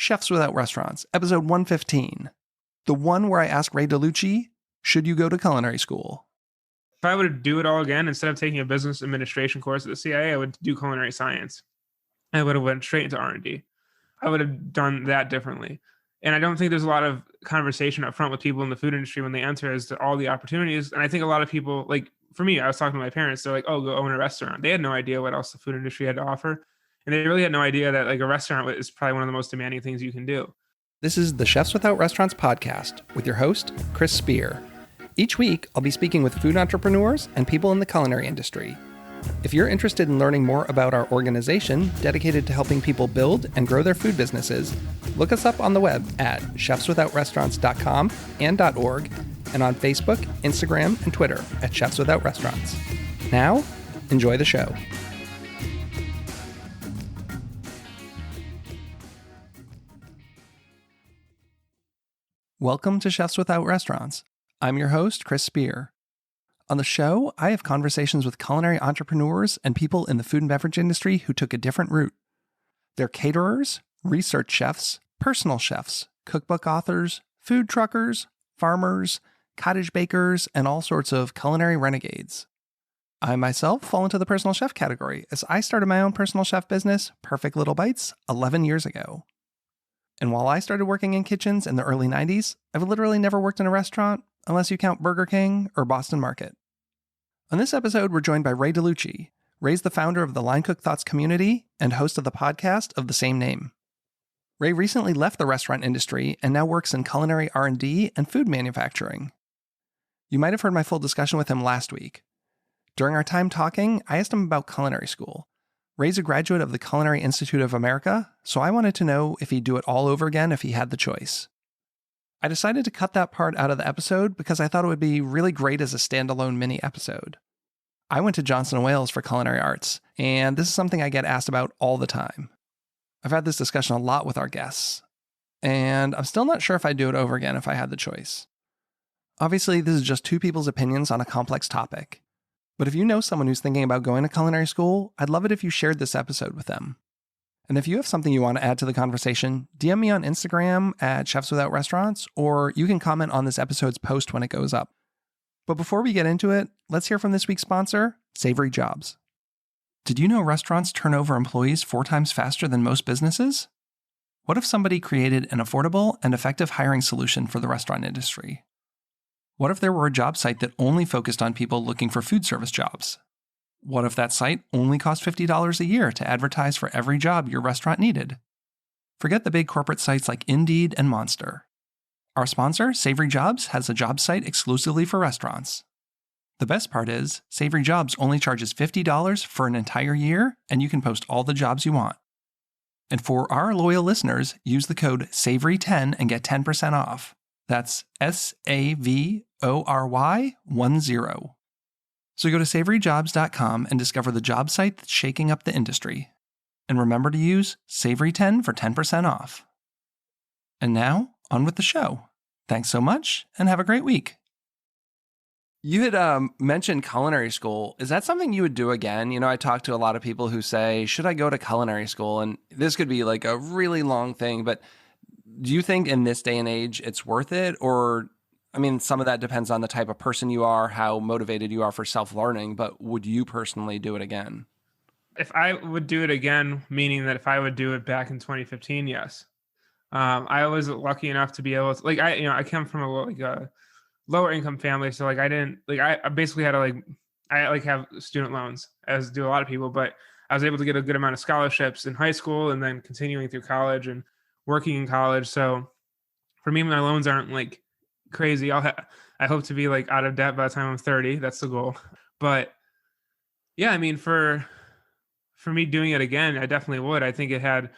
Chefs Without Restaurants, episode 115. The one where I ask Ray Delucci, should you go to culinary school? If I would do it all again, instead of taking a business administration course at the CIA, I would do culinary science. I would have went straight into R&D. I would have done that differently. And I don't think there's a lot of conversation up front with people in the food industry when they enter as to all the opportunities. And I think a lot of people, like for me, I was talking to my parents, they're like, oh, go own a restaurant. They had no idea what else the food industry had to offer. And they really had no idea that like a restaurant is probably one of the most demanding things you can do. This is the Chefs Without Restaurants podcast with your host, Chris Spear. Each week, I'll be speaking with food entrepreneurs and people in the culinary industry. If you're interested in learning more about our organization dedicated to helping people build and grow their food businesses, look us up on the web at chefswithoutrestaurants.com and .org, and on Facebook, Instagram, and Twitter at Chefs Without Restaurants. Now, enjoy the show. Welcome to Chefs Without Restaurants. I'm your host, Chris Spear. On the show, I have conversations with culinary entrepreneurs and people in the food and beverage industry who took a different route. They're caterers, research chefs, personal chefs, cookbook authors, food truckers, farmers, cottage bakers, and all sorts of culinary renegades. I myself fall into the personal chef category as I started my own personal chef business, Perfect Little Bites, 11 years ago. And while I started working in kitchens in the early 90s, I've literally never worked in a restaurant unless you count Burger King or Boston Market. On this episode, we're joined by Ray Delucci. Ray's the founder of the Line Cook Thoughts community and host of the podcast of the same name. Ray recently left the restaurant industry and now works in culinary R&D and food manufacturing. You might have heard my full discussion with him last week. During our time talking, I asked him about culinary school. Ray's a graduate of the Culinary Institute of America, so I wanted to know if he'd do it all over again if he had the choice. I decided to cut that part out of the episode because I thought it would be really great as a standalone mini episode. I went to Johnson & Wales for culinary arts, and this is something I get asked about all the time. I've had this discussion a lot with our guests, and I'm still not sure if I'd do it over again if I had the choice. Obviously, this is just two people's opinions on a complex topic. But if you know someone who's thinking about going to culinary school, I'd love it if you shared this episode with them. And if you have something you want to add to the conversation, DM me on Instagram at Chefs Without Restaurants, or you can comment on this episode's post when it goes up. But before we get into it, let's hear from this week's sponsor, Savory Jobs. Did you know restaurants turn over employees 4 times faster than most businesses? What if somebody created an affordable and effective hiring solution for the restaurant industry? What if there were a job site that only focused on people looking for food service jobs? What if that site only cost $50 a year to advertise for every job your restaurant needed? Forget the big corporate sites like Indeed and Monster. Our sponsor, Savory Jobs, has a job site exclusively for restaurants. The best part is, Savory Jobs only charges $50 for an entire year, and you can post all the jobs you want. And for our loyal listeners, use the code SAVORY10 and get 10% off. That's SAVORY10. So go to savoryjobs.com and discover the job site that's shaking up the industry. And remember to use SAVORY10 for 10% off. And now, on with the show. Thanks so much, and have a great week. You had mentioned culinary school. Is that something you would do again? You know, I talk to a lot of people who say, should I go to culinary school? And this could be like a really long thing, but do you think in this day and age it's worth it? Or, I mean, some of that depends on the type of person you are, how motivated you are for self-learning, but would you personally do it again? If I would do it again, meaning that if I would do it back in 2015, yes. I was lucky enough to be able to, like, I come from a lower income family. So like, I basically had to have student loans, as do a lot of people, but I was able to get a good amount of scholarships in high school and then continuing through college and working in college. So for me, my loans aren't like crazy. I hope to be like out of debt by the time I'm 30. That's the goal. But yeah, I mean, for me doing it again, I definitely would. I think it had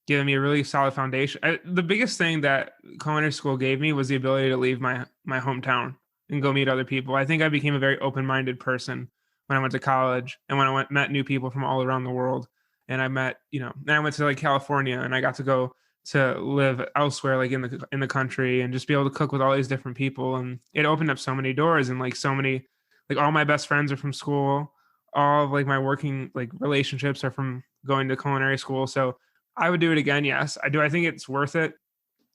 given me a really solid foundation. The biggest thing that culinary school gave me was the ability to leave my hometown and go meet other people. I think I became a very open-minded person when I went to college and when I met new people from all around the world. And I met, then I went to like California and I got to go to live elsewhere, like in the country, and just be able to cook with all these different people. And it opened up so many doors, and like so many, like all my best friends are from school. All of like my working like relationships are from going to culinary school. So I would do it again. Yes, I do. I think it's worth it.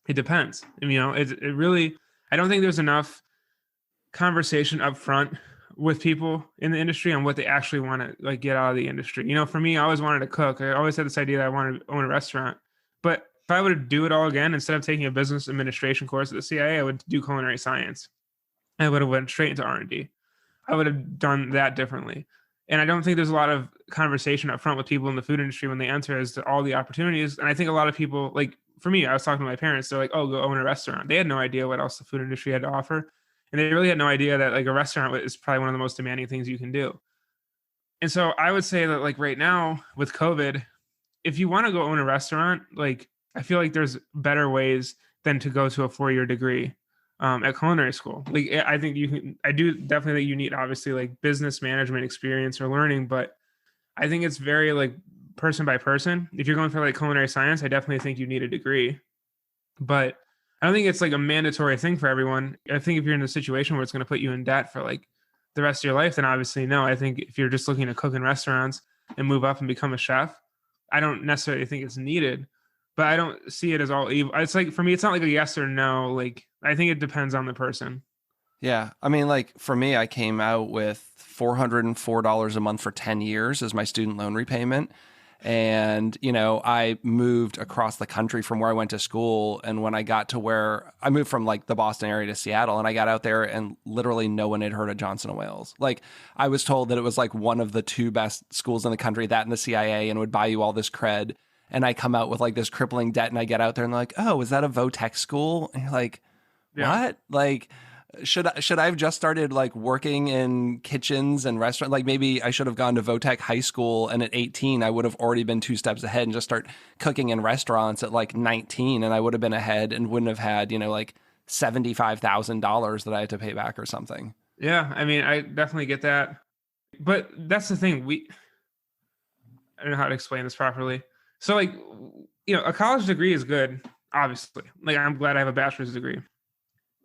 It depends. And, it really, I don't think there's enough conversation up front with people in the industry on what they actually want to like get out of the industry. For me, I always wanted to cook. I always had this idea that I wanted to own a restaurant. But if I would do it all again, instead of taking a business administration course at the CIA, I would do culinary science. I would have went straight into R&D. I would have done that differently. And I don't think there's a lot of conversation up front with people in the food industry when they enter as to all the opportunities. And I think a lot of people, like for me, I was talking to my parents, they're like, oh, go own a restaurant. They had no idea what else the food industry had to offer. And they really had no idea that like a restaurant is probably one of the most demanding things you can do. And so I would say that like right now with COVID, if you want to go own a restaurant, like I feel like there's better ways than to go to a 4-year degree at culinary school. Like I think I do definitely think you need obviously like business management experience or learning, but I think it's very like person by person. If you're going for like culinary science, I definitely think you need a degree, but I don't think it's like a mandatory thing for everyone. I think if you're in a situation where it's going to put you in debt for like the rest of your life, then obviously no. I think if you're just looking to cook in restaurants and move up and become a chef, I don't necessarily think it's needed, but I don't see it as all evil. It's like, for me, it's not like a yes or no. Like, I think it depends on the person. Yeah. I mean, like for me, I came out with $404 a month for 10 years as my student loan repayment. And, I moved across the country from where I went to school. And when I got to where I moved from like the Boston area to Seattle, and I got out there and literally no one had heard of Johnson & Wales. Like I was told that it was like one of the 2 best schools in the country, that and the CIA, and would buy you all this cred. And I come out with like this crippling debt, and I get out there and they're like, oh, is that a Votech school? And you're like, what? Like, should I have just started like working in kitchens and restaurants? Like maybe I should have gone to Votech High School, and at 18 I would have already been 2 steps ahead and just start cooking in restaurants at like 19, and I would have been ahead and wouldn't have had like $75,000 that I had to pay back or something. Yeah, I mean, I definitely get that, but that's the thing. I don't know how to explain this properly. So like, a college degree is good, obviously. Like I'm glad I have a bachelor's degree.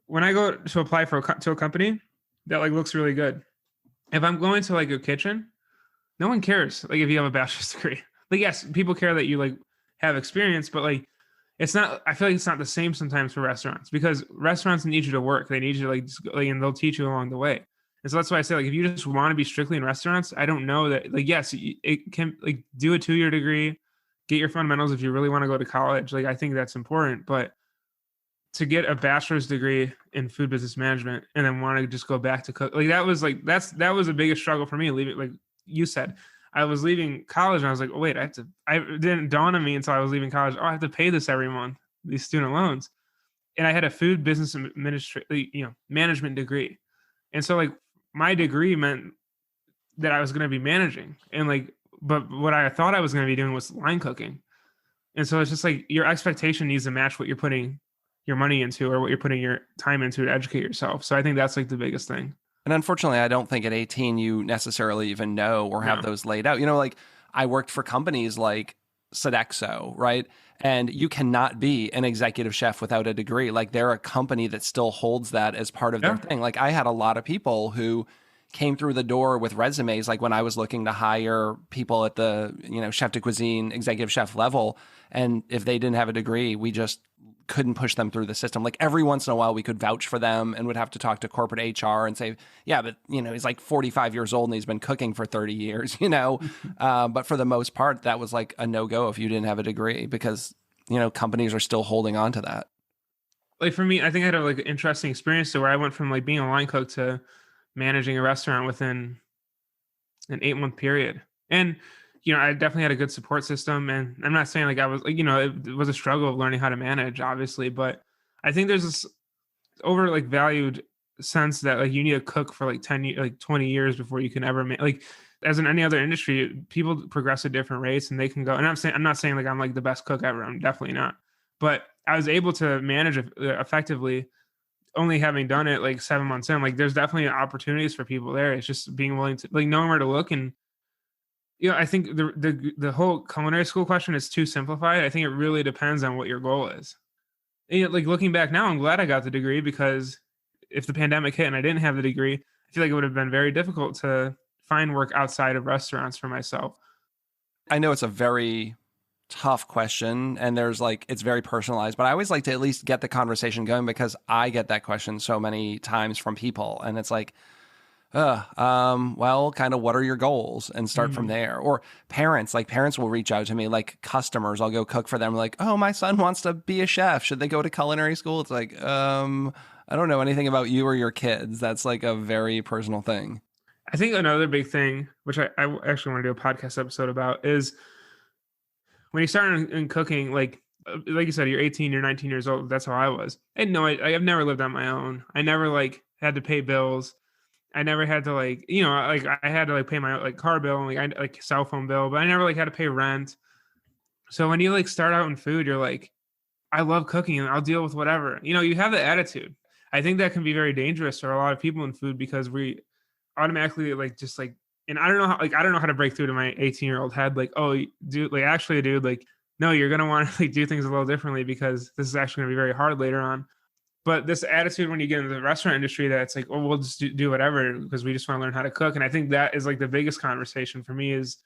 When I go to apply to a company that like looks really good, if I'm going to like a kitchen, no one cares. Like if you have a bachelor's degree, like yes, people care that you like have experience, but like it's not. I feel like it's not the same sometimes for restaurants, because restaurants need you to work. They need you to like, and they'll teach you along the way. And so that's why I say like if you just want to be strictly in restaurants, I don't know that like yes, it can like do a 2-year degree, get your fundamentals if you really want to go to college. Like I think that's important, but to get a bachelor's degree in food business management and then want to just go back to cook, like that was the biggest struggle for me leaving. Like you said, I was leaving college and I was like, oh wait, it didn't dawn on me until I was leaving college. Oh, I have to pay this every month, these student loans. And I had a food business management degree. And so like my degree meant that I was going to be managing, and like, but what I thought I was going to be doing was line cooking. And so it's just like your expectation needs to match what you're putting your money into or what you're putting your time into to educate yourself. So I think that's like the biggest thing. And unfortunately, I don't think at 18 you necessarily even know or have those laid out. Like I worked for companies like Sodexo, right? And you cannot be an executive chef without a degree. Like they're a company that still holds that as part of their thing. Like I had a lot of people who came through the door with resumes, like when I was looking to hire people at the, chef de cuisine, executive chef level. And if they didn't have a degree, we just couldn't push them through the system. Like every once in a while we could vouch for them and would have to talk to corporate HR and say, yeah, but he's like 45 years old and he's been cooking for 30 years, but for the most part, that was like a no-go if you didn't have a degree, because, companies are still holding on to that. Like for me, I think I had a like interesting experience to where I went from like being a line cook to managing a restaurant within an 8-month period. And I definitely had a good support system, and I'm not saying like I was like, it was a struggle of learning how to manage, obviously, but I think there's this over like valued sense that like you need to cook for like 20 years before you can ever like, as in any other industry, people progress at different rates and they can go, and I'm not saying like I'm like the best cook ever. I'm definitely not, but I was able to manage effectively only having done it like 7 months in. Like there's definitely opportunities for people there. It's just being willing to like knowing where to look. And I think the whole culinary school question is too simplified. I think it really depends on what your goal is. And like looking back now, I'm glad I got the degree, because if the pandemic hit and I didn't have the degree, I feel like it would have been very difficult to find work outside of restaurants for myself. I know it's a very tough question, and there's like, it's very personalized, but I always like to at least get the conversation going because I get that question so many times from people, and it's like, well, kind of what are your goals, and start from there. Or parents will reach out to me, like customers, I'll go cook for them, like, oh, my son wants to be a chef. Should they go to culinary school? It's like, I don't know anything about you or your kids. That's like a very personal thing. I think another big thing, which I actually want to do a podcast episode about, is when you start in cooking, like you said, you're 18, you're 19 years old. That's how I was. And no, I've never lived on my own. I never like had to pay bills. I never had to like, you know, like I had to like pay my like car bill and like cell phone bill, but I never like had to pay rent. So when you like start out in food, you're like, I love cooking and I'll deal with whatever. You know, you have the attitude. I think that can be very dangerous for a lot of people in food because we automatically like just like, and I don't know how to break through to my 18-year-old head. Like, oh, dude, like actually, dude, like, no, you're going to want to like do things a little differently because this is actually going to be very hard later on. But this attitude when you get into the restaurant industry that it's like, oh, we'll just do whatever because we just want to learn how to cook. And I think that is like the biggest conversation for me is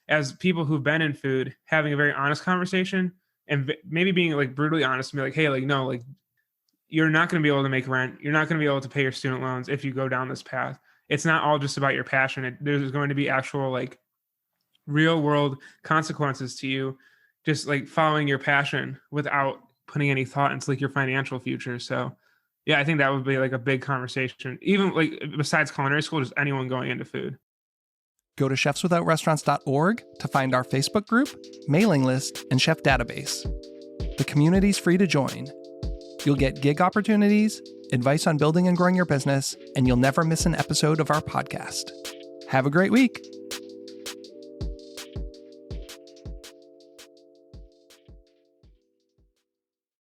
as people who've been in food, having a very honest conversation and maybe being like brutally honest and be like, hey, like, no, like you're not going to be able to make rent. You're not going to be able to pay your student loans if you go down this path. It's not all just about your passion. There's going to be actual like real world consequences to you just like following your passion without putting any thought into like your financial future. So yeah, I think that would be like a big conversation, even like besides culinary school, just anyone going into food. Go to chefswithoutrestaurants.org to find our Facebook group, mailing list, and chef database. The community's free to join. You'll get gig opportunities, advice on building and growing your business, and you'll never miss an episode of our podcast. Have a great week.